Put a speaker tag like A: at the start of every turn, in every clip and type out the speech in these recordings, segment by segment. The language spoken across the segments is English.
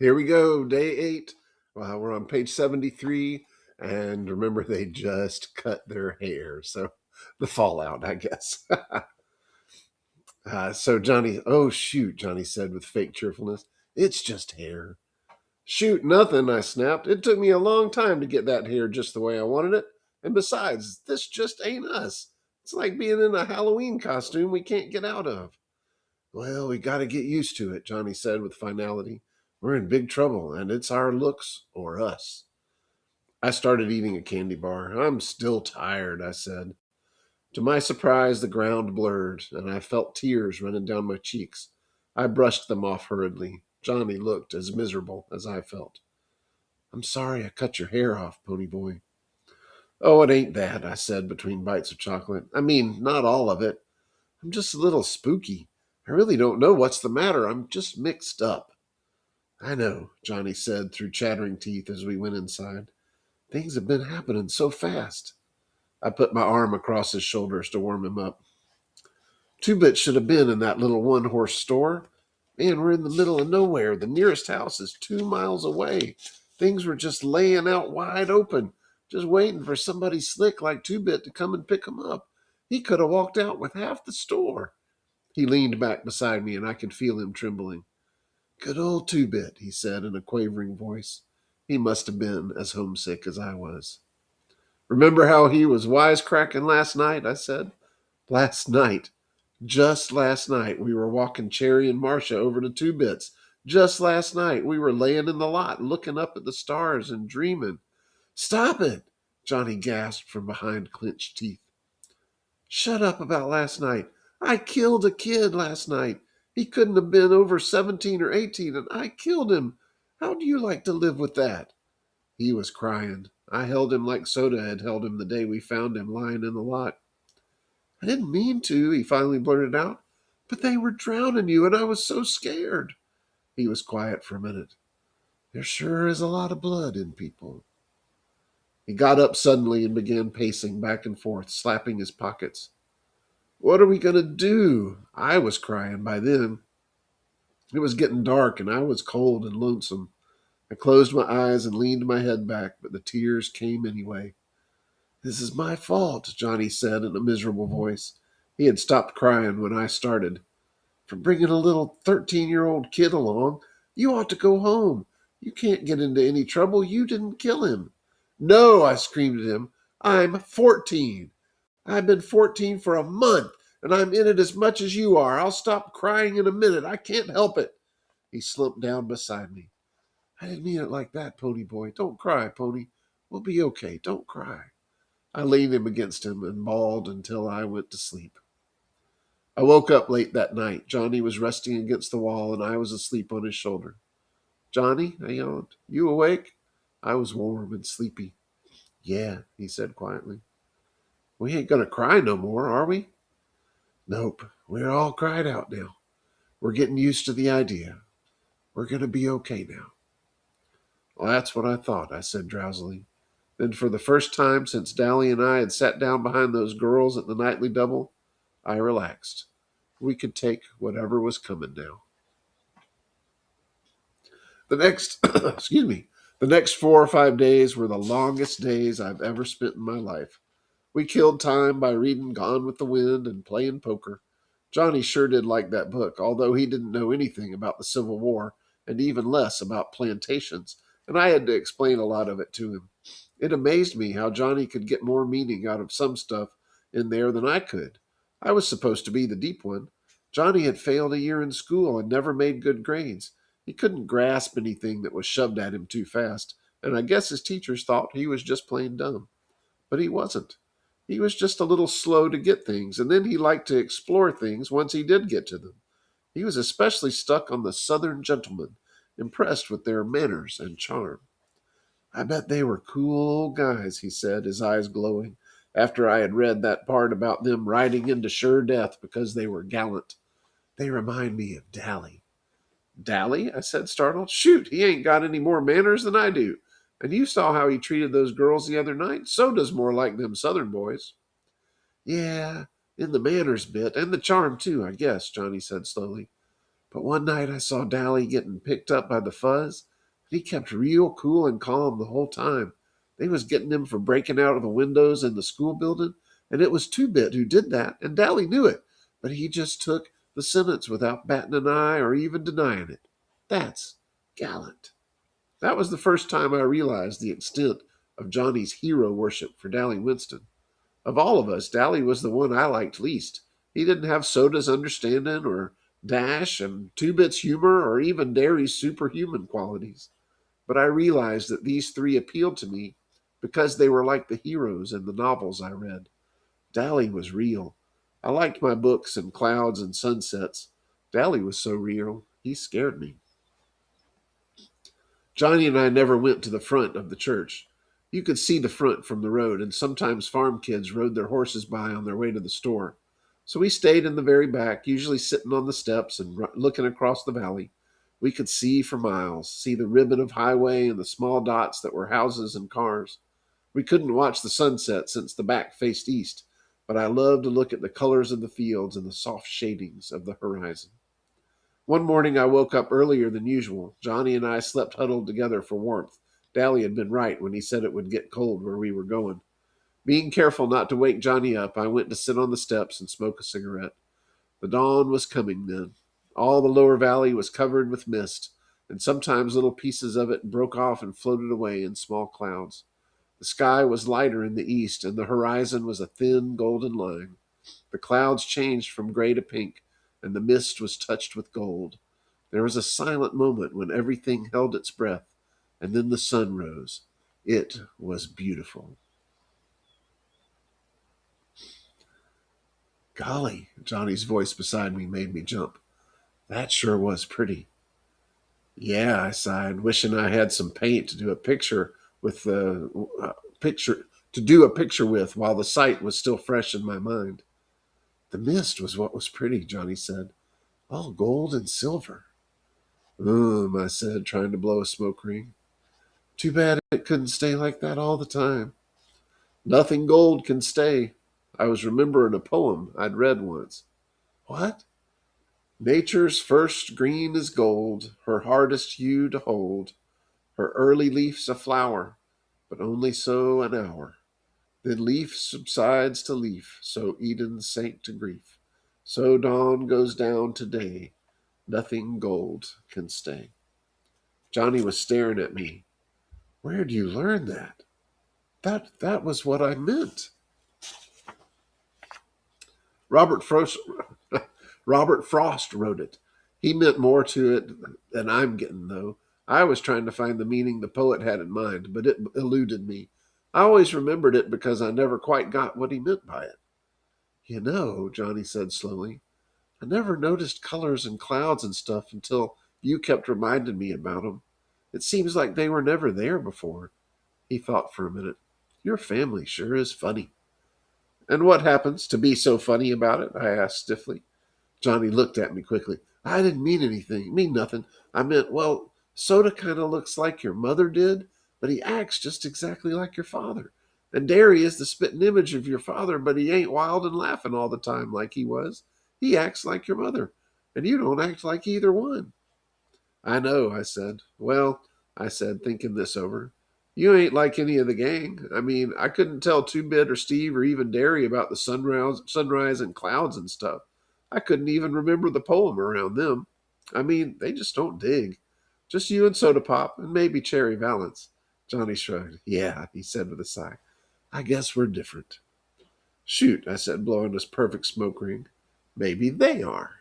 A: Here we go, day 8. We're on page 73, and remember, they just cut their hair. So the fallout, I guess. So Johnny, oh, shoot, Johnny said with fake cheerfulness. It's just hair. Shoot, nothing, I snapped. It took me a long time to get that hair just the way I wanted it. And besides, this just ain't us. It's like being in a Halloween costume we can't get out of. Well, we got to get used to it, Johnny said with finality. We're in big trouble, and it's our looks or us. I started eating a candy bar. I'm still tired, I said. To my surprise, the ground blurred, and I felt tears running down my cheeks. I brushed them off hurriedly. Johnny looked as miserable as I felt. I'm sorry I cut your hair off, Pony Boy. Oh, it ain't that, I said between bites of chocolate. I mean, not all of it. I'm just a little spooky. I really don't know what's the matter. I'm just mixed up. I know, Johnny said through chattering teeth as we went inside. Things have been happening so fast. I put my arm across his shoulders to warm him up. Two Bit should have been in that little one-horse store. Man, we're in the middle of nowhere. The nearest house is 2 miles away. Things were just laying out wide open, just waiting for somebody slick like Two Bit to come and pick 'em up. He could have walked out with half the store. He leaned back beside me, and I could feel him trembling. Good old Two Bit, he said in a quavering voice. He must have been as homesick as I was. Remember how he was wisecracking last night? I said. Last night. Just last night, we were walking Cherry and Marcia over to Two Bits. Just last night, we were laying in the lot looking up at the stars and dreaming. Stop it! Johnny gasped from behind clenched teeth. Shut up about last night. I killed a kid last night. He couldn't have been over 17 or 18, and I killed him. How do you like to live with that? He was crying. I held him like Soda had held him the day we found him lying in the lot. I didn't mean to, he finally blurted out. But they were drowning you, and I was so scared. He was quiet for a minute. There sure is a lot of blood in people. He got up suddenly and began pacing back and forth, slapping his pockets. What are we going to do? I was crying by then. It was getting dark, and I was cold and lonesome. I closed my eyes and leaned my head back, but the tears came anyway. This is my fault, Johnny said in a miserable voice. He had stopped crying when I started. For bringing a little 13-year-old kid along, you ought to go home. You can't get into any trouble. You didn't kill him. No, I screamed at him. I'm 14. I've been 14 for a month, and I'm in it as much as you are. I'll stop crying in a minute. I can't help it. He slumped down beside me. I didn't mean it like that, Pony Boy. Don't cry, Pony. We'll be okay. Don't cry. I leaned him against him and bawled until I went to sleep. I woke up late that night. Johnny was resting against the wall, and I was asleep on his shoulder. Johnny, I yawned. You awake? I was warm and sleepy. Yeah, he said quietly. We ain't going to cry no more, are we? Nope. We're all cried out now. We're getting used to the idea. We're going to be okay now. Well, that's what I thought, I said drowsily. Then, for the first time since Dally and I had sat down behind those girls at the nightly double, I relaxed. We could take whatever was coming now. The next, excuse me, the next 4 or 5 days were the longest days I've ever spent in my life. We killed time by reading Gone with the Wind and playing poker. Johnny sure did like that book, although he didn't know anything about the Civil War and even less about plantations, and I had to explain a lot of it to him. It amazed me how Johnny could get more meaning out of some stuff in there than I could. I was supposed to be the deep one. Johnny had failed a year in school and never made good grades. He couldn't grasp anything that was shoved at him too fast, and I guess his teachers thought he was just plain dumb. But he wasn't. He was just a little slow to get things, and then he liked to explore things once he did get to them. He was especially stuck on the Southern gentlemen, impressed with their manners and charm. I bet they were cool old guys, he said, his eyes glowing, after I had read that part about them riding into sure death because they were gallant. They remind me of Dally. Dally? I said, startled. Shoot, he ain't got any more manners than I do. And you saw how he treated those girls the other night. So does more like them Southern boys. Yeah, in the manners bit, and the charm too, I guess, Johnny said slowly. But one night I saw Dally getting picked up by the fuzz, He kept real cool and calm the whole time. They was getting him for breaking out of the windows in the school building, and it was Two-Bit who did that, and Dally knew it, but he just took the sentence without batting an eye or even denying it. That's gallant. That was the first time I realized the extent of Johnny's hero worship for Dally Winston. Of all of us, Dally was the one I liked least. He didn't have Soda's understanding or Dash and Two-Bit's humor or even Derry's superhuman qualities. But I realized that these three appealed to me because they were like the heroes in the novels I read. Dally was real. I liked my books and clouds and sunsets. Dally was so real, he scared me. Johnny and I never went to the front of the church. You could see the front from the road, and sometimes farm kids rode their horses by on their way to the store. So we stayed in the very back, usually sitting on the steps and looking across the valley. We could see for miles, see the ribbon of highway and the small dots that were houses and cars. We couldn't watch the sunset since the back faced east, but I loved to look at the colors of the fields and the soft shadings of the horizon. One morning I woke up earlier than usual. Johnny and I slept huddled together for warmth. Dally had been right when he said it would get cold where we were going. Being careful not to wake Johnny up, I went to sit on the steps and smoke a cigarette. The dawn was coming then. All the lower valley was covered with mist, and sometimes little pieces of it broke off and floated away in small clouds. The sky was lighter in the east, and the horizon was a thin golden line. The clouds changed from gray to pink, and the mist was touched with gold. There was a silent moment when everything held its breath, and then the sun rose. It was beautiful. Golly, Johnny's voice beside me made me jump. That sure was pretty. Yeah, I sighed, wishing I had some paint to do a picture with the picture to do a picture with while the sight was still fresh in my mind. The mist was what was pretty, Johnny said. All gold and silver. I said, trying to blow a smoke ring. Too bad it couldn't stay like that all the time. Nothing gold can stay. I was remembering a poem I'd read once. What? Nature's first green is gold, her hardest hue to hold. Her early leaf's a flower, but only so an hour. Then leaf subsides to leaf, so Eden sank to grief. So dawn goes down to day, nothing gold can stay. Johnny was staring at me. Where'd you learn that? That was what I meant. Robert Frost, Robert Frost wrote it. He meant more to it than I'm getting, though. I was trying to find the meaning the poet had in mind, but it eluded me. I always remembered it because I never quite got what he meant by it. You know, Johnny said slowly, I never noticed colors and clouds and stuff until you kept reminding me about them. It seems like they were never there before. He thought for a minute. Your family sure is funny. And what happens to be so funny about it? I asked stiffly. Johnny looked at me quickly. I didn't mean anything. Mean nothing. I meant, well, Soda kind of looks like your mother did, but he acts just exactly like your father. And Derry is the spitting image of your father, but he ain't wild and laughing all the time like he was. He acts like your mother, and you don't act like either one. I know, I said. Well, I said, thinking this over. You ain't like any of the gang. I mean, I couldn't tell Two-Bit or Steve or even Derry about the sunrise and clouds and stuff. I couldn't even remember the poem around them. I mean, they just don't dig. Just you and Soda Pop and maybe Cherry Valance. Johnny shrugged. Yeah, he said with a sigh. I guess we're different. Shoot, I said, blowing this perfect smoke ring. Maybe they are.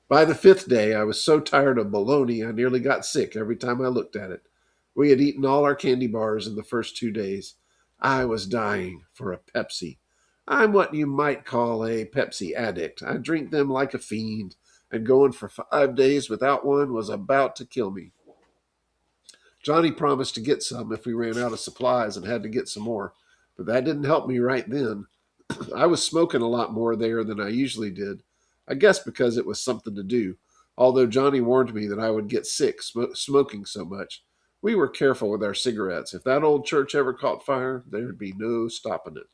A: By the fifth day, I was so tired of bologna I nearly got sick every time I looked at it. We had eaten all our candy bars in the first 2 days. I was dying for a Pepsi. I'm what you might call a Pepsi addict. I drink them like a fiend, and going for 5 days without one was about to kill me. Johnny promised to get some if we ran out of supplies and had to get some more, but that didn't help me right then. I was smoking a lot more there than I usually did. I guess because it was something to do, although Johnny warned me that I would get sick smoking so much. We were careful with our cigarettes. If that old church ever caught fire, there'd be no stopping it.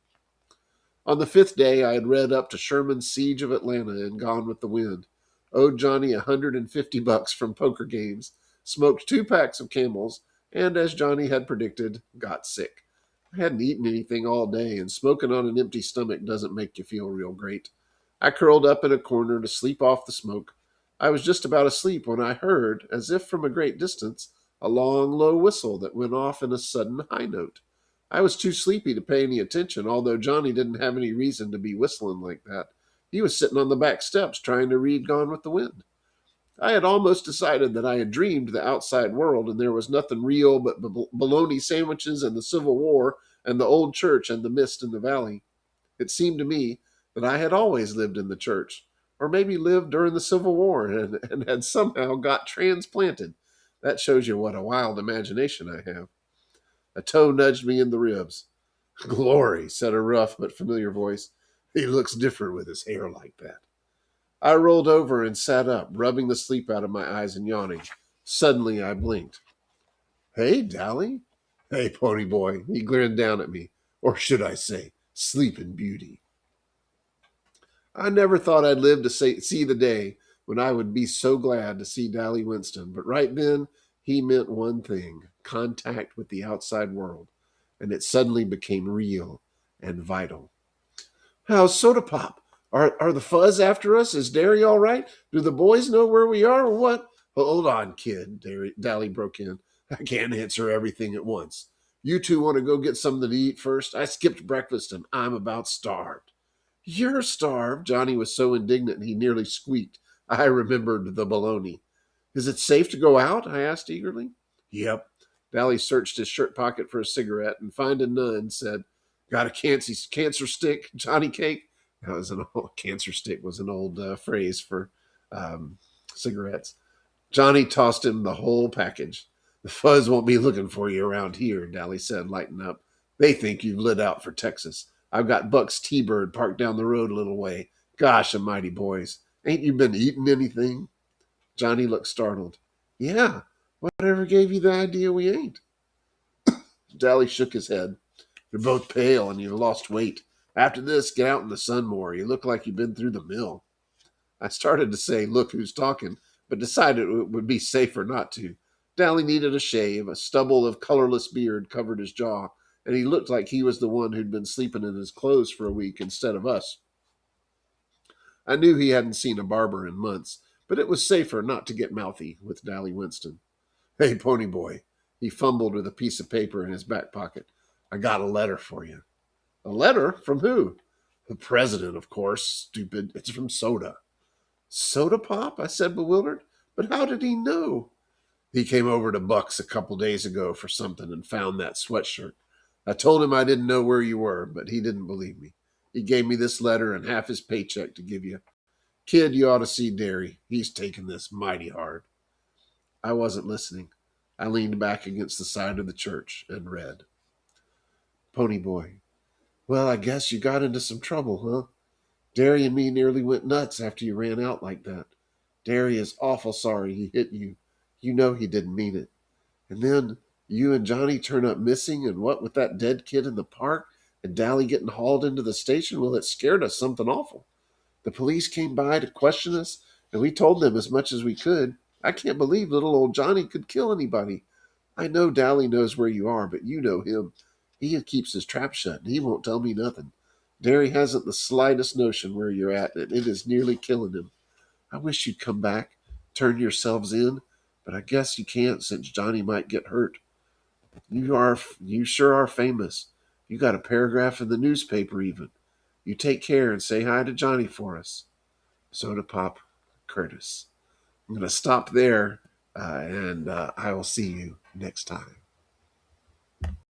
A: On the fifth day, I had read up to Sherman's Siege of Atlanta and Gone with the Wind. Owed Johnny $150 from poker games, smoked 2 packs of Camels, and, as Johnny had predicted, got sick. I hadn't eaten anything all day, and smoking on an empty stomach doesn't make you feel real great. I curled up in a corner to sleep off the smoke. I was just about asleep when I heard, as if from a great distance, a long, low whistle that went off in a sudden high note. I was too sleepy to pay any attention, although Johnny didn't have any reason to be whistling like that. He was sitting on the back steps trying to read Gone with the Wind. I had almost decided that I had dreamed the outside world and there was nothing real but bologna sandwiches and the Civil War and the old church and the mist in the valley. It seemed to me that I had always lived in the church, or maybe lived during the Civil War and had somehow got transplanted. That shows you what a wild imagination I have. A toe nudged me in the ribs. Glory, said a rough but familiar voice. He looks different with his hair like that. I rolled over and sat up, rubbing the sleep out of my eyes and yawning. Suddenly I blinked. Hey, Dally. Hey, pony boy. He grinned down at me. Or should I say, Sleeping Beauty. I never thought I'd live to see the day when I would be so glad to see Dally Winston, but right then he meant one thing, contact with the outside world, and it suddenly became real and vital. How's Soda Pop? Are the fuzz after us? Is Derry all right? Do the boys know where we are or what? Hold on, kid, Dally broke in. I can't answer everything at once. You two want to go get something to eat first? I skipped breakfast and I'm about starved. You're starved. Johnny was so indignant he nearly squeaked. I remembered the baloney. Is it safe to go out? I asked eagerly. Yep. Dally searched his shirt pocket for a cigarette and finding none, said, Got a cancer stick, Johnny Cake? That was an old cancer stick was an old phrase for um, cigarettes. Johnny tossed him the whole package. The fuzz won't be looking for you around here, Dally said, lighting up. They think you've lit out for Texas. I've got Buck's T-Bird parked down the road a little way. Gosh almighty, boys. Ain't you been eating anything? Johnny looked startled. Yeah, whatever gave you the idea we ain't? Dally shook his head. You're both pale and you've lost weight. After this, get out in the sun more. You look like you've been through the mill. I started to say, look who's talking, but decided it would be safer not to. Dally needed a shave. A stubble of colorless beard covered his jaw, and he looked like he was the one who'd been sleeping in his clothes for a week instead of us. I knew he hadn't seen a barber in months, but it was safer not to get mouthy with Dally Winston. Hey, pony boy. He fumbled with a piece of paper in his back pocket. I got a letter for you. A letter? From who? The president, of course. Stupid. It's from Soda. Soda Pop? I said, bewildered. But how did he know? He came over to Buck's a couple days ago for something and found that sweatshirt. I told him I didn't know where you were, but he didn't believe me. He gave me this letter and half his paycheck to give you. Kid, you ought to see Derry. He's taking this mighty hard. I wasn't listening. I leaned back against the side of the church and read. Pony boy. Well, I guess you got into some trouble, huh? Derry and me nearly went nuts after you ran out like that. Derry is awful sorry he hit you. You know he didn't mean it. And then you and Johnny turn up missing, and what with that dead kid in the park and Dally getting hauled into the station, well, it scared us something awful. The police came by to question us, and we told them as much as we could. I can't believe little old Johnny could kill anybody. I know Dally knows where you are, but you know him. He keeps his trap shut, and he won't tell me nothing. Derry hasn't the slightest notion where you're at, and it is nearly killing him. I wish you'd come back, turn yourselves in, but I guess you can't since Johnny might get hurt. You sure are famous. You got a paragraph in the newspaper even. You take care and say hi to Johnny for us. Soda Pop, Curtis. I'm going to stop there, and I will see you next time.